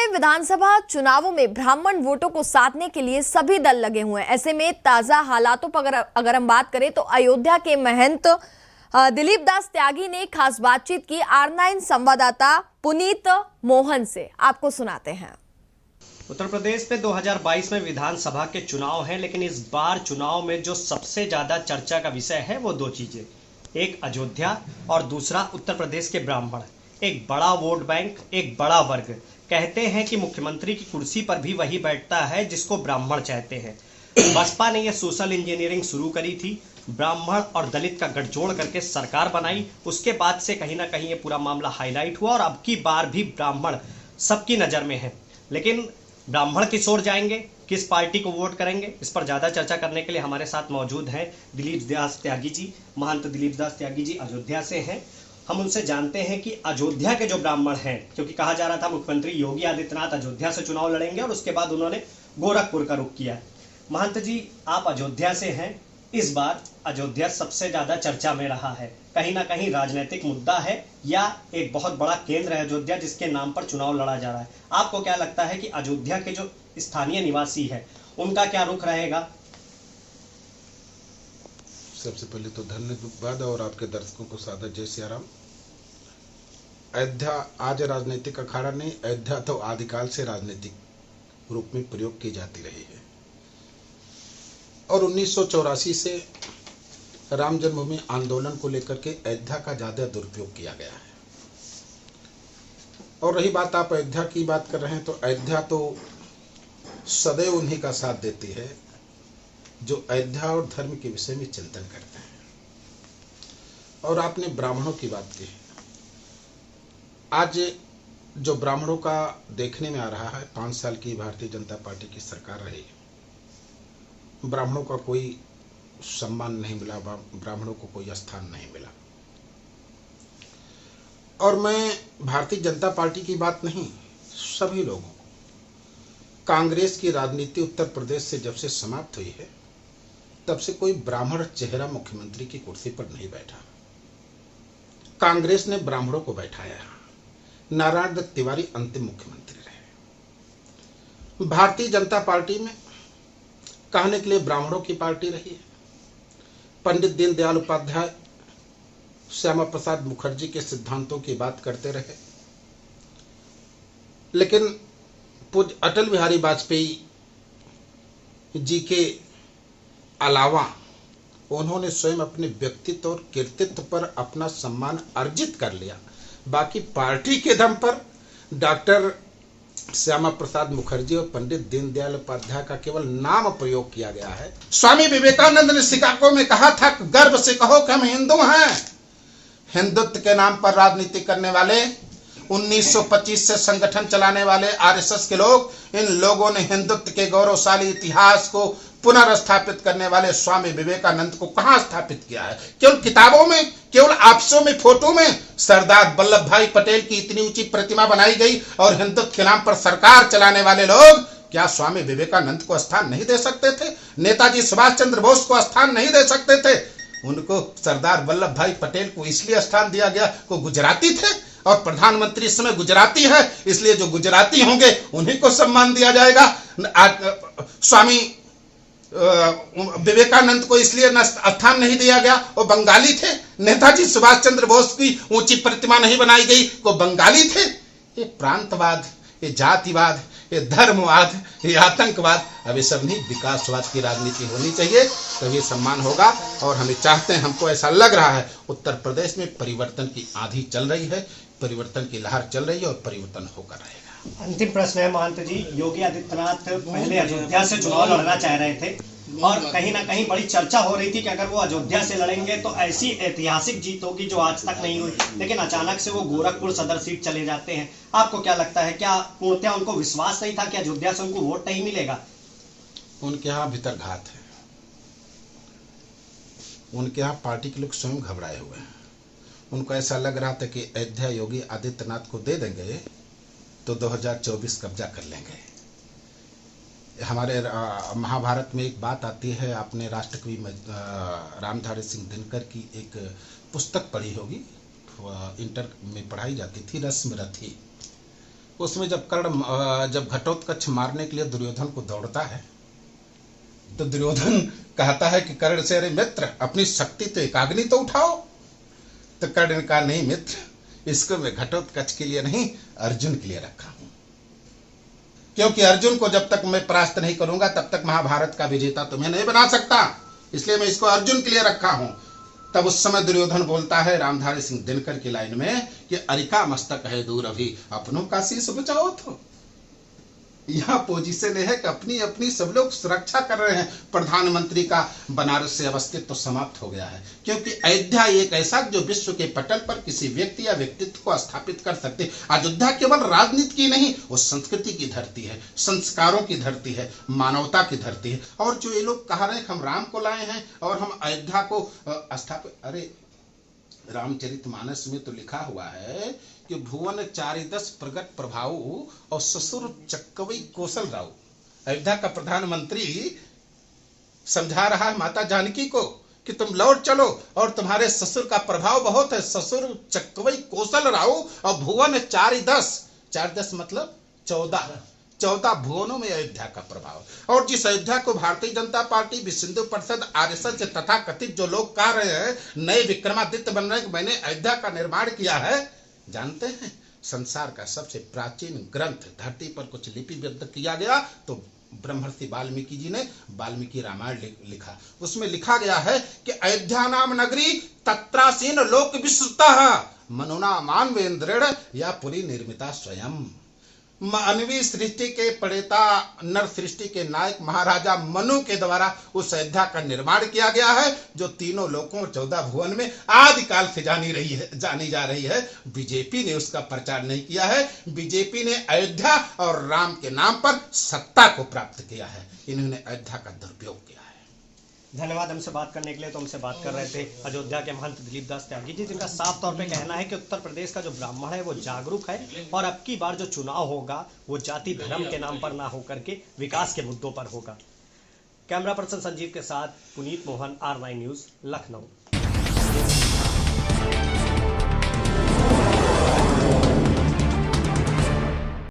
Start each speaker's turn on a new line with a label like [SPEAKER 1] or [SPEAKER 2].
[SPEAKER 1] में विधानसभा चुनावों में ब्राह्मण वोटों को साधने के लिए सभी दल लगे हुए हैं। ऐसे में ताजा हालातों पर अगर हम बात करें तो अयोध्या के महंत दिलीप दास त्यागी ने खास बातचीत की R9 संवाददाता पुनीत मोहन से। आपको सुनाते हैं।
[SPEAKER 2] उत्तर प्रदेश में 2022 में विधानसभा के चुनाव हैं, लेकिन इस बार चुनाव में जो सबसे ज्यादा चर्चा का विषय है वो दो चीजें, एक अयोध्या और दूसरा उत्तर प्रदेश के ब्राह्मण। एक बड़ा वोट बैंक, एक बड़ा वर्ग। कहते हैं कि मुख्यमंत्री की कुर्सी पर भी वही बैठता है जिसको ब्राह्मण चाहते हैं। बसपा ने यह सोशल इंजीनियरिंग शुरू करी थी, ब्राह्मण और दलित का गठजोड़ करके सरकार बनाई। उसके बाद से कहीं ना कहीं ये पूरा मामला हाईलाइट हुआ और अब की बार भी ब्राह्मण सबकी नजर में है। लेकिन ब्राह्मण किस ओर जाएंगे, किस पार्टी को वोट करेंगे, इस पर ज्यादा चर्चा करने के लिए हमारे साथ मौजूद हैं दिलीप दास त्यागी जी। महंत दिलीप दास त्यागी जी अयोध्या से हैं। हम उनसे जानते हैं कि अयोध्या के जो ब्राह्मण हैं, क्योंकि कहा जा रहा था मुख्यमंत्री योगी आदित्यनाथ अयोध्या से चुनाव लड़ेंगे और उसके बाद उन्होंने गोरखपुर का रुख किया। महंत जी, आप अयोध्या से हैं। इस बार अयोध्या सबसे ज्यादा चर्चा में रहा है। कहीं ना कहीं राजनीतिक मुद्दा है या एक बहुत बड़ा केंद्र है अयोध्या जिसके नाम पर चुनाव लड़ा जा रहा है। आपको क्या लगता है कि अयोध्या के जो स्थानीय निवासी है उनका क्या रुख रहेगा?
[SPEAKER 3] सबसे पहले तो धन्यवाद और आपके दर्शकों को सादर जय सिया राम। अयोध्या आज राजनीतिक अखाड़ा नहीं, अयोध्या तो आदिकाल से राजनीतिक रूप में प्रयोग की जाती रही है और 1984 से राम जन्मभूमि आंदोलन को लेकर के अयोध्या का ज्यादा दुरुपयोग किया गया है। और रही बात, आप अयोध्या की बात कर रहे हैं, तो अयोध्या तो सदैव उन्हीं का साथ देती है जो अयोध्या और धर्म के विषय में चिंतन करते हैं। और आपने ब्राह्मणों की बात की, आज जो ब्राह्मणों का देखने में आ रहा है, 5 साल की भारतीय जनता पार्टी की सरकार रही, ब्राह्मणों का कोई सम्मान नहीं मिला, ब्राह्मणों को कोई स्थान नहीं मिला। और मैं भारतीय जनता पार्टी की बात नहीं, सभी लोगों को, कांग्रेस की राजनीति उत्तर प्रदेश से जब से समाप्त हुई है तब से कोई ब्राह्मण चेहरा मुख्यमंत्री की कुर्सी पर नहीं बैठा। कांग्रेस ने ब्राह्मणों को बैठाया। नारायण दत्त तिवारी अंतिम मुख्यमंत्री रहे। भारतीय जनता पार्टी में कहने के लिए ब्राह्मणों की पार्टी रही है। पंडित दीनदयाल उपाध्याय श्यामा प्रसाद मुखर्जी के सिद्धांतों की बात करते रहे, लेकिन पूज्य अटल बिहारी वाजपेयी जी के अलावा उन्होंने स्वयं अपने व्यक्तित्व और कृतित्व पर अपना सम्मान अर्जित कर लिया। बाकी पार्टी के दम पर डॉक्टर श्यामा प्रसाद मुखर्जी और पंडित दीनदयाल उपाध्याय का केवल नाम प्रयोग किया गया है। स्वामी विवेकानंद ने शिकागो में कहा था, गर्व से कहो कि हम हिंदू हैं। हिंदुत्व के नाम पर राजनीति करने वाले, 1925 से संगठन चलाने वाले आरएसएस के लोग, इन लोगों ने हिंदुत्व के गौरवशाली इतिहास को पुनर्स्थापित करने वाले स्वामी विवेकानंद को कहां स्थापित किया है? केवल किताबों में, केवल आपसों में, फोटो में। सरदार वल्लभ भाई पटेल की इतनी ऊंची प्रतिमा बनाई गई और हिंदुत्व के नाम पर सरकार चलाने वाले लोग क्या स्वामी विवेकानंद को स्थान नहीं दे सकते थे? नेताजी सुभाष चंद्र बोस को स्थान नहीं दे सकते थे? उनको, सरदार वल्लभ भाई पटेल को इसलिए स्थान दिया गया को गुजराती थे और प्रधानमंत्री इस समय गुजराती है, इसलिए जो गुजराती होंगे उन्हीं को सम्मान दिया जाएगा। स्वामी विवेकानंद को इसलिए स्थान नहीं दिया गया, वो बंगाली थे। नेताजी सुभाष चंद्र बोस की ऊंची प्रतिमा नहीं बनाई गई, वो बंगाली थे। ये प्रांतवाद, ये जातिवाद, ये धर्मवाद, ये आतंकवाद, अब ये सब नहीं, विकासवाद की राजनीति होनी चाहिए, तभी सम्मान होगा। और हमें चाहते हैं, हमको ऐसा लग रहा है उत्तर प्रदेश में परिवर्तन की आंधी चल रही है, परिवर्तन की लहर चल रही है और परिवर्तन होकर रहेगा।
[SPEAKER 2] अंतिम प्रश्न है महंत जी, योगी आदित्यनाथ पहले अयोध्या से चुनाव लड़ना चाह रहे थे और कहीं ना कहीं बड़ी चर्चा हो रही थी कि अगर वो अयोध्या से लड़ेंगे तो ऐसी ऐतिहासिक जीत होगी जो आज तक नहीं हुई, लेकिन अचानक से वो गोरखपुर सदर सीट चले जाते हैं। आपको क्या लगता है, क्या पूर्णतः उनको विश्वास नहीं था कि अयोध्या से उनको वोट नहीं मिलेगा?
[SPEAKER 3] उनके यहाँ भीतर घात है। उनके यहाँ पार्टी के लोग स्वयं घबराए हुए हैं। उनको ऐसा लग रहा था कि अयोध्या योगी आदित्यनाथ को दे देंगे तो 2024 कब्जा कर लेंगे। हमारे महाभारत में एक बात आती है, आपने राष्ट्रकवि रामधारी सिंह दिनकर की एक पुस्तक पढ़ी होगी, इंटर में पढ़ाई जाती थी, रस्म रथी। उसमें जब घटोत्कच मारने के लिए दुर्योधन को दौड़ता है तो दुर्योधन कहता है कि कर्ण से, अरे मित्र अपनी शक्ति तो एकाग्नि तो उठाओ। तो कर्ण ने कहा, नहीं मित्र, इसको मैं घटोत्कच के लिए नहीं अर्जुन के लिए रखा हूं, क्योंकि अर्जुन को जब तक मैं परास्त नहीं करूंगा तब तक महाभारत का विजेता तुम्हें नहीं बना सकता, इसलिए मैं इसको अर्जुन के लिए रखा हूं। तब उस समय दुर्योधन बोलता है रामधारी सिंह दिनकर की लाइन में कि अरिका मस्तक है दूर अभी, अपनों का शीश बचाओ। तो यहाँ पोजीशन है कि अपनी अपनी सब लोग सुरक्षा कर रहे हैं। प्रधानमंत्री का बनारस से अस्तित्व तो समाप्त हो गया है, क्योंकि अयोध्या एक ऐसा जो विश्व के पटल पर किसी व्यक्ति या व्यक्तित्व को स्थापित कर सकते। अयोध्या केवल राजनीति की नहीं, वो संस्कृति की धरती है, संस्कारों की धरती है, मानवता की धरती है। और जो ये लोग कह रहे हैं हम राम को लाए हैं और हम अयोध्या को स्थापित, अरे रामचरितमानस में तो लिखा हुआ है कि भुवन 410 प्रगट प्रभाव और ससुर चक्कवई कौशल राव। अयोध्या का प्रधानमंत्री समझा रहा है माता जानकी को कि तुम लौट चलो और तुम्हारे ससुर का प्रभाव बहुत है, ससुर चक्कवई कौशल राव और भुवन 410 मतलब 14 भुवनों में अयोध्या का प्रभाव। और जिस अयोध्या को भारतीय जनता पार्टी, विश्व हिंदू परिषद, आरएसएस तथा कथित जो लोग कह रहे हैं नए विक्रमादित्य बन रहे हैं, मैंने अयोध्या का निर्माण किया है, जानते हैं संसार का सबसे प्राचीन ग्रंथ धरती पर कुछ लिपिबद्ध किया गया तो ब्रह्मर्षि वाल्मीकि जी ने वाल्मीकि रामायण लिखा। उसमें लिखा गया है कि अयोध्या नाम नगरी तत्रासीन लोक विश्रुतः मनुना मानवेंद्रेण या पुरी निर्मिता स्वयं। मानवीय सृष्टि के प्रणेता, नर सृष्टि के नायक महाराजा मनु के द्वारा उस अयोध्या का निर्माण किया गया है, जो तीनों लोकों 14 भुवन में आदिकाल से जानी जा रही है। बीजेपी ने उसका प्रचार नहीं किया है। बीजेपी ने अयोध्या और राम के नाम पर सत्ता को प्राप्त किया है। इन्होंने अयोध्या का दुरुपयोग किया है।
[SPEAKER 2] धन्यवाद हमसे बात करने के लिए। तो हमसे बात कर रहे थे अयोध्या के महंत दिलीप दास त्यागी जी, जिनका साफ तौर पे कहना है कि उत्तर प्रदेश का जो ब्राह्मण है वो जागरूक है और अब की बार जो चुनाव होगा वो जाति धर्म के नाम पर ना होकर के विकास के मुद्दों पर होगा। कैमरा पर्सन संजीव के साथ पुनीत मोहन, R9 न्यूज़, लखनऊ।